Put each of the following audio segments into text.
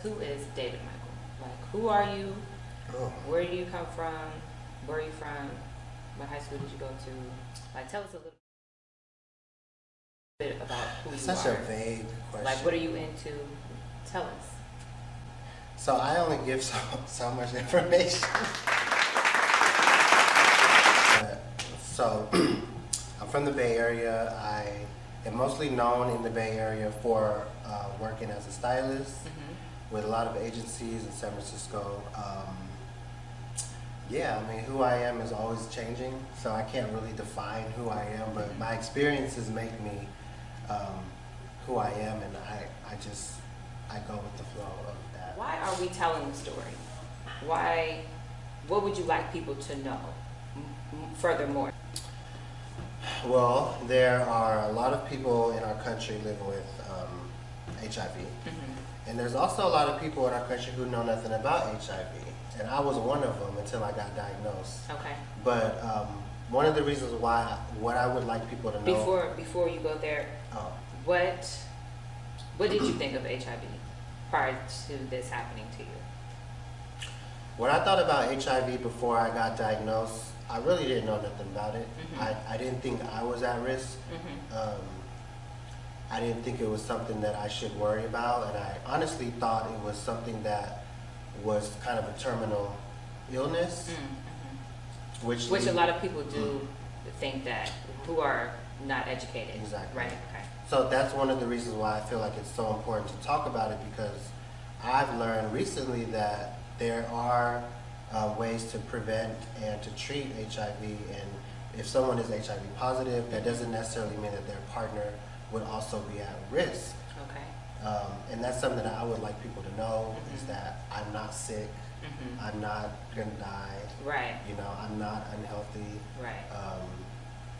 who is David Michael? Like, who are you? Oh. Where do you come from? Where are you from? What high school did you go to? Like, tell us a little bit about who you Such are. a vague question. Like, what are you into? Tell us. So I only give so much information. So I'm from the Bay Area. I am mostly known in the Bay Area for working as a stylist with a lot of agencies in San Francisco. Yeah, I mean, who I am is always changing, so I can't really define who I am, but my experiences make me who I am, and I go with the flow of that. Why are we telling the story? Why? What would you like people to know? Furthermore. Well, there are a lot of people in our country living with HIV, and there's also a lot of people in our country who know nothing about HIV, and I was one of them until I got diagnosed. Okay. But one of the reasons why, what I would like people to know... Before you go there, what did you think of HIV prior to this happening to you? When I thought about HIV before I got diagnosed, I really didn't know nothing about it. I didn't think I was at risk. I didn't think it was something that I should worry about, and I honestly thought it was something that was kind of a terminal illness. Which a lot of people do think that, who are not educated. Exactly. Right, okay. So that's one of the reasons why I feel like it's so important to talk about it, because I've learned recently that there are ways to prevent and to treat HIV, and if someone is HIV positive, that doesn't necessarily mean that their partner would also be at risk. Okay. And that's something that I would like people to know, is that I'm not sick, I'm not gonna die, right? You know, I'm not unhealthy, right?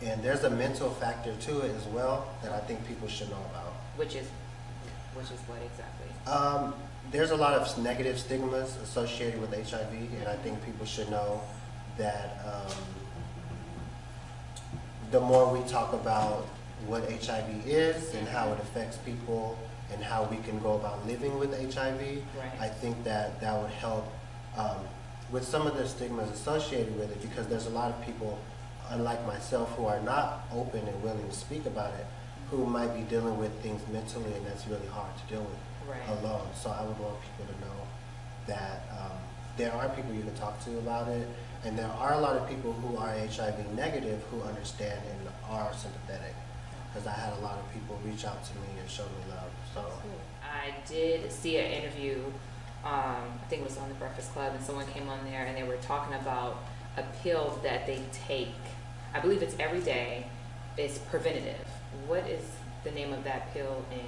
And there's a mental factor to it as well that I think people should know about. Which is what exactly? There's a lot of negative stigmas associated with HIV, and I think people should know that the more we talk about what HIV is and how it affects people and how we can go about living with HIV, right. I think that that would help with some of the stigmas associated with it, because there's a lot of people, unlike myself, who are not open and willing to speak about it, who might be dealing with things mentally, and that's really hard to deal with alone. So I would want people to know that there are people you can talk to about it, and there are a lot of people who are HIV negative who understand and are sympathetic, because I had a lot of people reach out to me and show me love. So I did see an interview, I think it was on the Breakfast Club, and someone came on there and they were talking about a pill that they take. I believe it's every day. It's preventative. What is the name of that pill, and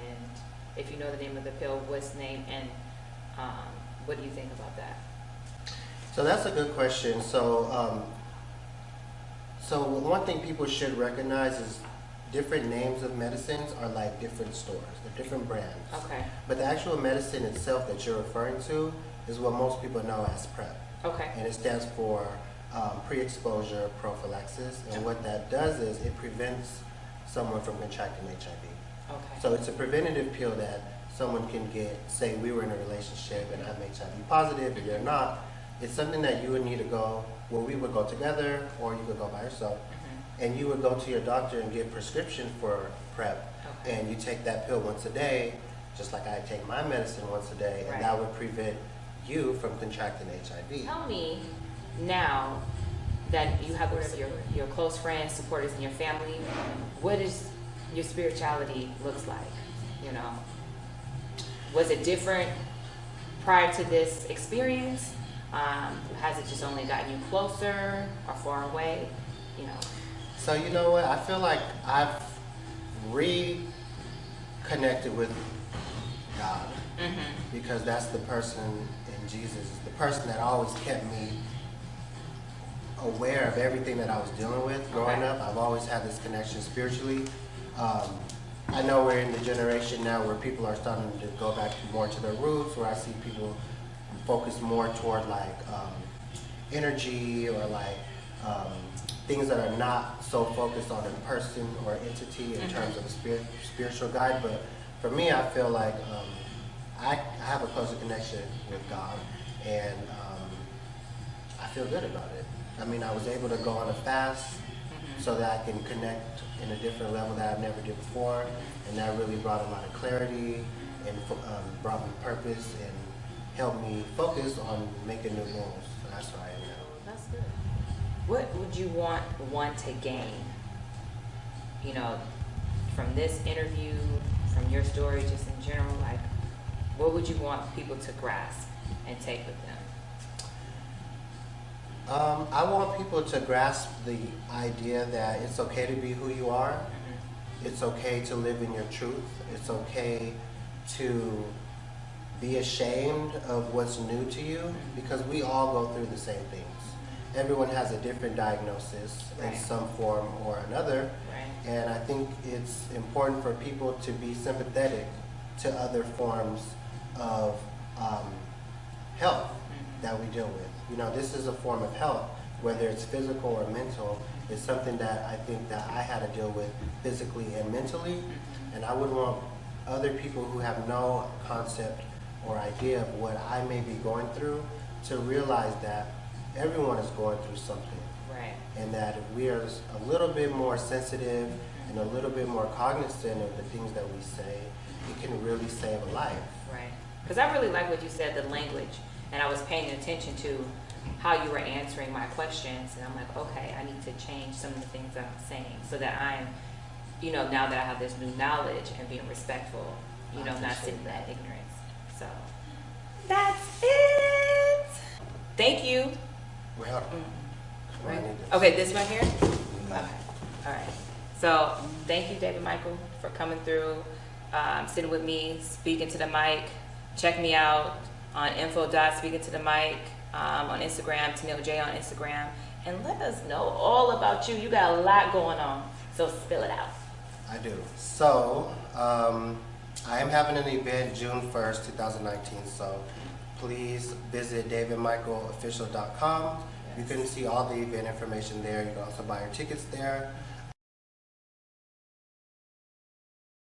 if you know the name of the pill, what's the name, and what do you think about that? So that's a good question. So one thing people should recognize is different names of medicines are like different stores, they're different brands. Okay. But the actual medicine itself that you're referring to is what most people know as PrEP. Okay. And it stands for pre-exposure prophylaxis, and what that does is it prevents someone from contracting HIV. Okay. So it's a preventative pill that someone can get. Say we were in a relationship and I'm HIV positive and you're not. It's something that you would need to go, well, we would go together, or you could go by yourself, and you would go to your doctor and get prescription for PrEP, and you take that pill once a day, just like I take my medicine once a day, and that would prevent you from contracting HIV. Tell me now that you have your close friends, supporters in your family, what is your spirituality looks like? You know, was it different prior to this experience? Has it just only gotten you closer or far away? You know. So you know what? I feel like I've reconnected with God, because that's the person in Jesus, the person that always kept me aware of everything that I was dealing with growing up. I've always had this connection spiritually. I know we're in the generation now where people are starting to go back more to their roots, where I see people focus more toward like energy, or like things that are not so focused on a person or entity in terms of a spiritual guide. But for me, I feel like I have a closer connection with God, and I feel good about it. I mean, I was able to go on a fast so that I can connect in a different level that I've never did before, and that really brought a lot of clarity and brought me purpose and helped me focus on making new goals. So that's where I am now. That's good. What would you want one to gain, you know, from this interview, from your story, just in general? Like, what would you want people to grasp and take with them? I want people to grasp the idea that it's okay to be who you are. Mm-hmm. It's okay to live in your truth. It's okay to be ashamed of what's new to you, because we all go through the same things. Everyone has a different diagnosis Right. in some form or another. Right. And I think it's important for people to be sympathetic to other forms of health that we deal with. You know, this is a form of health, whether it's physical or mental. It's something that I think that I had to deal with physically and mentally, and I would want other people who have no concept or idea of what I may be going through to realize that everyone is going through something. Right. And that if we are a little bit more sensitive and a little bit more cognizant of the things that we say, it can really save a life. Right. Because I really like what you said, the language, and I was paying attention to how you were answering my questions, and I'm like, okay, I need to change some of the things that I'm saying so that I'm, you know, now that I have this new knowledge and being respectful, you know, not sitting in that ignorance. So that's it. Thank you. Well, Right. Okay, this one here? Okay. All right. So thank you, David Michael, for coming through, sitting with me, speaking to the mic. Check me out on info.speakingtothemic on Instagram, Tenilej IG on Instagram, and let us know all about you. You got a lot going on, so spill it out. I do. So, I am having an event June 1st, 2019, so please visit davidmichaelofficial.com. You can see all the event information there. You can also buy your tickets there.